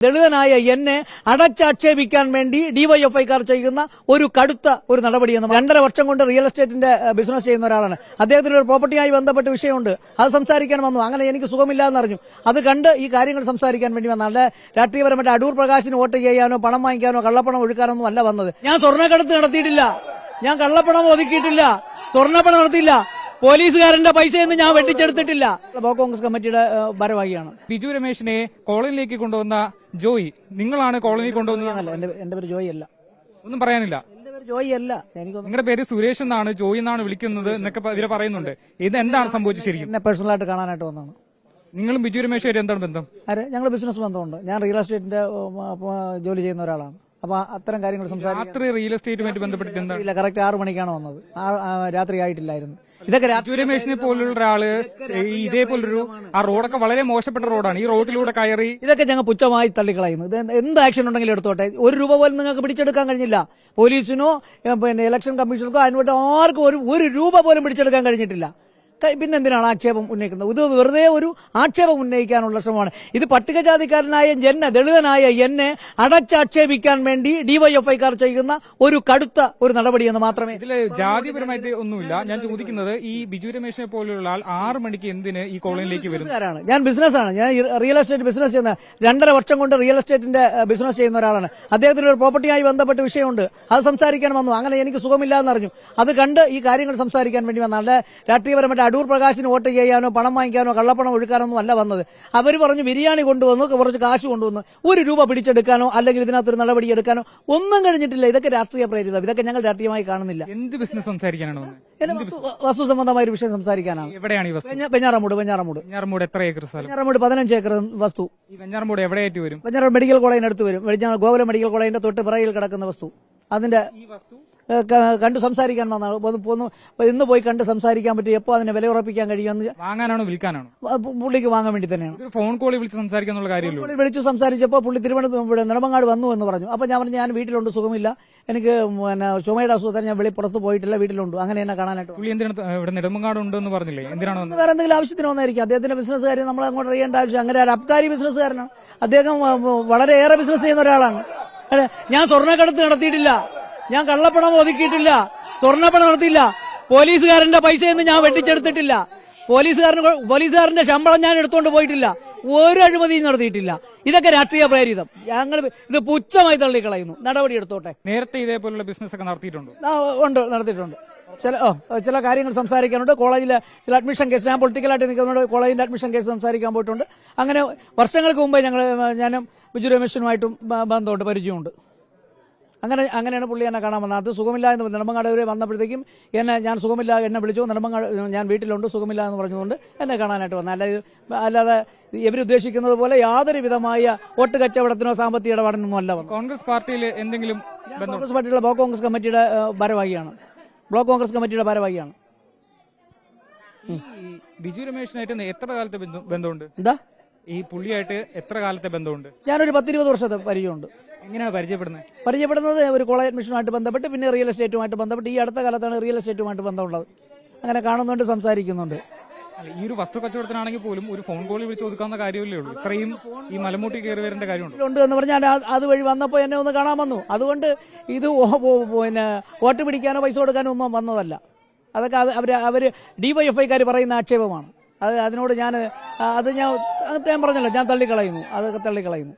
ദളിതനായ എന്നെ അടച്ചാക്ഷേപിക്കാൻ വേണ്ടി ഡിവൈഎഫ്ഐക്കാർ ചെയ്യുന്ന ഒരു കടുത്ത ഒരു നടപടിയെന്ന് 2.5 വർഷം കൊണ്ട് റിയൽ എസ്റ്റേറ്റിന്റെ ബിസിനസ് ചെയ്യുന്ന ഒരാളാണ്. അദ്ദേഹത്തിന് ഒരു പ്രോപ്പർട്ടിയായി ബന്ധപ്പെട്ട വിഷയമുണ്ട്. അത് സംസാരിക്കാൻ വന്നു. അങ്ങനെ എനിക്ക് സുഖമില്ല എന്നറിഞ്ഞു. അത് കണ്ട് ഈ കാര്യങ്ങൾ സംസാരിക്കാൻ വേണ്ടി വന്ന അല്ലെ രാഷ്ട്രീയപരമായിട്ട് അടൂർ പ്രകാശിന് വോട്ട് ചെയ്യാനോ പണം വാങ്ങിക്കാനോ കള്ളപ്പണം ഒഴുക്കാനൊന്നും അല്ല വന്നത്. ഞാൻ സ്വർണ്ണക്കടത്ത് നടത്തിയിട്ടില്ല. ഞാൻ കള്ളപ്പണം ഒതുക്കിയിട്ടില്ല. സ്വർണ്ണപ്പണം നടത്തിയില്ല. പോലീസുകാരന്റെ പൈസയൊന്നും ഞാൻ വെട്ടിച്ചെടുത്തിട്ടില്ല. ബ്ലോക്ക് കോൺഗ്രസ് കമ്മിറ്റിയുടെ ഭാരവാഹിയാണ്. ബിജു രമേശിനെ കോളനിയിലേക്ക് കൊണ്ടുവന്ന ജോയി, നിങ്ങളാണ് കോളനിയിൽ കൊണ്ടുവന്നത്? എന്റെ പേര് ജോയി അല്ല. ഒന്നും പറയാനില്ല. എന്റെ പേര് ജോയി അല്ല. നിങ്ങളുടെ പേര് സുരേഷ് എന്നാണ്, ജോയി എന്നാണ് വിളിക്കുന്നത് എന്നൊക്കെ ഇവരെ പറയുന്നുണ്ട്. ഇത് എന്താണ് സംഭവിച്ചത് ശരിക്കും? എന്നെ പേഴ്സണലായിട്ട് കാണാനായിട്ട് വന്നതാണ്. നിങ്ങളും ബിജു രമേശുമായിട്ട് എന്താണ് ബന്ധം? ഞങ്ങൾ ബിസിനസ് ബന്ധമുണ്ട്. ഞാൻ റിയൽ എസ്റ്റേറ്റിന്റെ ജോലി ചെയ്യുന്ന ഒരാളാണ്. അപ്പൊ അത്തരം കാര്യങ്ങൾ രാത്രി റിയൽ എസ്റ്റേറ്റുമായിട്ട് ബന്ധപ്പെട്ടിട്ട് എന്താണ്? കറക്റ്റ് 6 മണിക്കാണ് വന്നത്. രാത്രി ആയിട്ടില്ലായിരുന്നു. ഇതൊക്കെ ബിജു രമേശിനെ പോലുള്ള ഒരാള് ഇതേപോലൊരു ആ റോഡൊക്കെ വളരെ മോശപ്പെട്ട റോഡാണ്. ഈ റോഡിലൂടെ കയറി ഇതൊക്കെ ഞങ്ങൾ പുച്ഛമായി തള്ളിക്കളയുന്നു. ഇത് എന്ത് ആക്ഷൻ ഉണ്ടെങ്കിലും എടുത്തോട്ടെ. 1 രൂപ പോലും നിങ്ങൾക്ക് പിടിച്ചെടുക്കാൻ കഴിഞ്ഞില്ല. പോലീസിനോ പിന്നെ ഇലക്ഷൻ കമ്മീഷനോ അതിനോട്ട് ആർക്കും 1 രൂപ പോലും പിടിച്ചെടുക്കാൻ കഴിഞ്ഞിട്ടില്ല. പിന്നെന്തിനാണ് ആക്ഷേപം ഉന്നയിക്കുന്നത്? ഇത് വെറുതെ ഒരു ആക്ഷേപം ഉന്നയിക്കാനുള്ള ശ്രമമാണ്. ഇത് പട്ടികജാതിക്കാരനായ ദളിതനായ എന്നെ അടച്ചാക്ഷേപിക്കാൻ വേണ്ടി ഡിവൈഎഫ്ഐക്കാർ ചെയ്യുന്ന ഒരു കടുത്ത ഒരു നടപടിയെന്ന് മാത്രമേ. ഇതില് ജാതിപരമായിട്ട് ഒന്നുമില്ല. ഞാൻ ചോദിക്കുന്നത്, ഈ ബിജു രമേശിനെ പോലുള്ള ആൾ 6 മണിക്ക് എന്തിന് ഈ കോളനിയിലേക്ക് വരുന്നു? ഞാൻ ബിസിനസ്സാണ്. ഞാൻ റിയൽ എസ്റ്റേറ്റ് ബിസിനസ് ചെയ്യുന്ന 2.5 വർഷം കൊണ്ട് റിയൽ എസ്റ്റേറ്റിന്റെ ബിസിനസ് ചെയ്യുന്ന ഒരാളാണ്. അദ്ദേഹത്തിന് ഒരു പ്രോപ്പർട്ടിയായി ബന്ധപ്പെട്ട വിഷയമുണ്ട്. അത് സംസാരിക്കാൻ വന്നു. അങ്ങനെ എനിക്ക് സുഖമില്ല എന്നറിഞ്ഞു. അത് കണ്ട് ഈ കാര്യങ്ങൾ സംസാരിക്കാൻ വേണ്ടി വന്ന അല്ലെ രാഷ്ട്രീയപരമായിട്ട് അടൂർ പ്രകാശിന് വോട്ട് ചെയ്യാനോ പണം വാങ്ങിക്കാനോ കള്ളപ്പണം ഒഴുക്കാനൊന്നും അല്ല വന്നത്. അവർ പറഞ്ഞു ബിരിയാണി കൊണ്ടുവന്നു, കുറച്ച് കാശ് കൊണ്ടുവന്നു. 1 രൂപ പിടിച്ചെടുക്കാനോ അല്ലെങ്കിൽ ഇതിനകത്തൊരു നടപടി എടുക്കാനോ ഒന്നും കഴിഞ്ഞിട്ടില്ല. ഇതൊക്കെ രാഷ്ട്രീയ പ്രേരിതം. ഇതൊക്കെ ഞങ്ങൾ രാഷ്ട്രീയമായി കാണുന്നില്ല. എന്ത് ബിസിനസ് സംസാരിക്കാനാണ്? വസ്തു സംബന്ധമായ ഒരു വിഷയം സംസാരിക്കാനാണ്. എവിടെയാണ് ഈ വസ്തു? വെഞ്ഞാറമൂട് എത്ര ഏക്കർ സ്ഥലം? വെഞ്ഞാറമൂട് 15 ഏക്കർ വസ്തു. ഈ വെഞ്ഞാറമൂട് എവിടെയായിട്ട് വരും? വെഞ്ഞാറമൂട് മെഡിക്കൽ കോളേജിനടുത്ത് വരും. ഗോകുലം മെഡിക്കൽ കോളേജിന്റെ തൊട്ട് പിറകിൽ കിടക്കുന്ന വസ്തു. അതിന്റെ കണ്ടു സംസാരിക്കാൻ വന്നാണ്. ഇന്ന് പോയി കണ്ട് സംസാരിക്കാൻ പറ്റും. എപ്പോ അതിനെ വില ഉറപ്പിക്കാൻ കഴിയുമെന്ന്. വാങ്ങാനാണോ വിൽക്കാനാണോ? പുള്ളിക്ക് വാങ്ങാൻ വേണ്ടി തന്നെയാണ്. ഫോൺ കോളിൽ വിളിച്ച് സംസാരിക്കാനുള്ള കാര്യമില്ല. വിളിച്ചു സംസാരിച്ചപ്പോൾ പുള്ളി തിരുവനന്തപുരം നെടുമങ്ങാട് വന്നു എന്ന് പറഞ്ഞു. അപ്പൊ ഞാൻ പറഞ്ഞു ഞാൻ വീട്ടിലുണ്ട്, സുഖമില്ല, എനിക്ക് ചുമയുടെ അസുഖത്തിന് ഞാൻ പുറത്ത് പോയിട്ടില്ല, വീട്ടിലുണ്ട്. അങ്ങനെ എന്നെ കാണാനായിട്ട്. പുള്ളി എന്തിനാണ് ഇവിടെ നെടുമങ്ങാട് ഉണ്ടെന്ന് പറഞ്ഞില്ലേ? എന്തിനാണ്? വേറെ എന്തെങ്കിലും ആവശ്യത്തിന് വന്നായിരിക്കും. അദ്ദേഹത്തിന്റെ ബിസിനസ് കാര്യം നമ്മൾ അങ്ങോട്ട് അറിയേണ്ട ആവശ്യം. അങ്ങനെ ഒരു അബ്കാരി ബിസിനസ്സുകാരനാണ് അദ്ദേഹം. വളരെയേറെ ബിസിനസ് ചെയ്യുന്ന ഒരാളാണ്. ഞാൻ സ്വർണ്ണക്കടത്ത് നടത്തിയിട്ടില്ല. ഞാൻ കള്ളപ്പണം ഒതുക്കിയിട്ടില്ല. സ്വർണ്ണപ്പണം നടത്തിയില്ല. പോലീസുകാരന്റെ പൈസയൊന്നും ഞാൻ വെട്ടിച്ചെടുത്തിട്ടില്ല. പോലീസുകാരന്റെ ശമ്പളം ഞാൻ എടുത്തുകൊണ്ട് പോയിട്ടില്ല. ഒരു അഴിമതിയും നടത്തിയിട്ടില്ല. ഇതൊക്കെ രാഷ്ട്രീയ പ്രേരിതം. ഞങ്ങൾ ഇത് പുച്ഛമായി തള്ളിക്കളയുന്നു. നടപടി എടുത്തോട്ടെ. നേരത്തെ ഇതേപോലുള്ള ബിസിനസ് ഒക്കെ നടത്തിയിട്ടുണ്ടോ? ഉണ്ട്, നടത്തിയിട്ടുണ്ട്. ചില കാര്യങ്ങൾ സംസാരിക്കാനുണ്ട്. കോളേജിലെ ചില അഡ്മിഷൻ കേസ്, ഞാൻ പൊളിറ്റിക്കലായിട്ട് നിൽക്കുന്നതുകൊണ്ട് കോളേജിന്റെ അഡ്മിഷൻ കേസ് സംസാരിക്കാൻ പോയിട്ടുണ്ട്. അങ്ങനെ വർഷങ്ങൾക്ക് മുമ്പേ ഞാനും ബിജു രമേശിനുമായിട്ടും ബന്ധമുണ്ട്, പരിചയമുണ്ട്. അങ്ങനെയാണ് പുള്ളി എന്നെ കാണാൻ വന്നത്. അത് സുഖമില്ല എന്ന് നെടുമങ്ങാട് വരെ വന്നപ്പോഴത്തേക്കും ഞാൻ സുഖമില്ല, എന്നെ വിളിച്ചു. നെടുമങ്ങാട് ഞാൻ വീട്ടിലുണ്ട്, സുഖമില്ല എന്ന് പറഞ്ഞുകൊണ്ട് എന്നെ കാണാനായിട്ട് വന്നു. അല്ലാതെ ഇവരുദ്ദേശിക്കുന്നത് പോലെ യാതൊരു വിധമായ വോട്ട് കച്ചവടത്തിനോ സാമ്പത്തിക ഇടപാടിനൊന്നും അല്ല വന്നു. കോൺഗ്രസ് പാർട്ടിയിൽ എന്തെങ്കിലും? കോൺഗ്രസ് പാർട്ടിയുടെ ബ്ലോക്ക് കോൺഗ്രസ് കമ്മിറ്റിയുടെ ഭാരവാഹിയാണ്. ബിജു രമേശിനായിട്ട് എത്ര കാലത്തെ ബന്ധമുണ്ട്? എന്താ ഈ പുള്ളിയായിട്ട് എത്ര കാലത്തെ ബന്ധമുണ്ട്? ഞാനൊരു 10-20 വർഷത്തെ പരിചയമുണ്ട്. എങ്ങനെയാണ് പരിചയപ്പെടുന്നത്? ഒരു കോളേജ് അഡ്മിഷനുമായിട്ട് ബന്ധപ്പെട്ട്, പിന്നെ റിയൽ എസ്റ്റേറ്റുമായിട്ട് ബന്ധപ്പെട്ട്. ഈ അടുത്ത കാലത്താണ് റിയൽ എസ്റ്റേറ്റുമായിട്ട് ബന്ധമുള്ളത്. അങ്ങനെ കാണുന്നുണ്ട്, സംസാരിക്കുന്നുണ്ട്. ഈ ഒരു വസ്തു കച്ചവടത്തിനാണെങ്കിൽ പോലും ഒരു ഫോൺ കോളിൽ വിളിച്ച് ഒതുക്കാവുന്ന കാര്യമല്ലേ ഉള്ളൂ. ഇത്രയും ഈ മലമൂട്ടി കയറി വരേണ്ട കാര്യമുണ്ട് എന്ന് പറഞ്ഞാൽ അതുവഴി വന്നപ്പോൾ എന്നെ ഒന്ന് കാണാൻ വന്നു. അതുകൊണ്ട് ഇത് പിന്നെ വോട്ട് പിടിക്കാനോ പൈസ കൊടുക്കാനോ ഒന്നും വന്നതല്ല. അതൊക്കെ അവര് ഡിവൈഎഫ്ഐക്കാർ പറയുന്ന ആക്ഷേപമാണ്. അതിനോട് ഞാൻ പറഞ്ഞല്ലോ, ഞാൻ തള്ളിക്കളയുന്നു. അതൊക്കെ തള്ളിക്കളയുന്നു.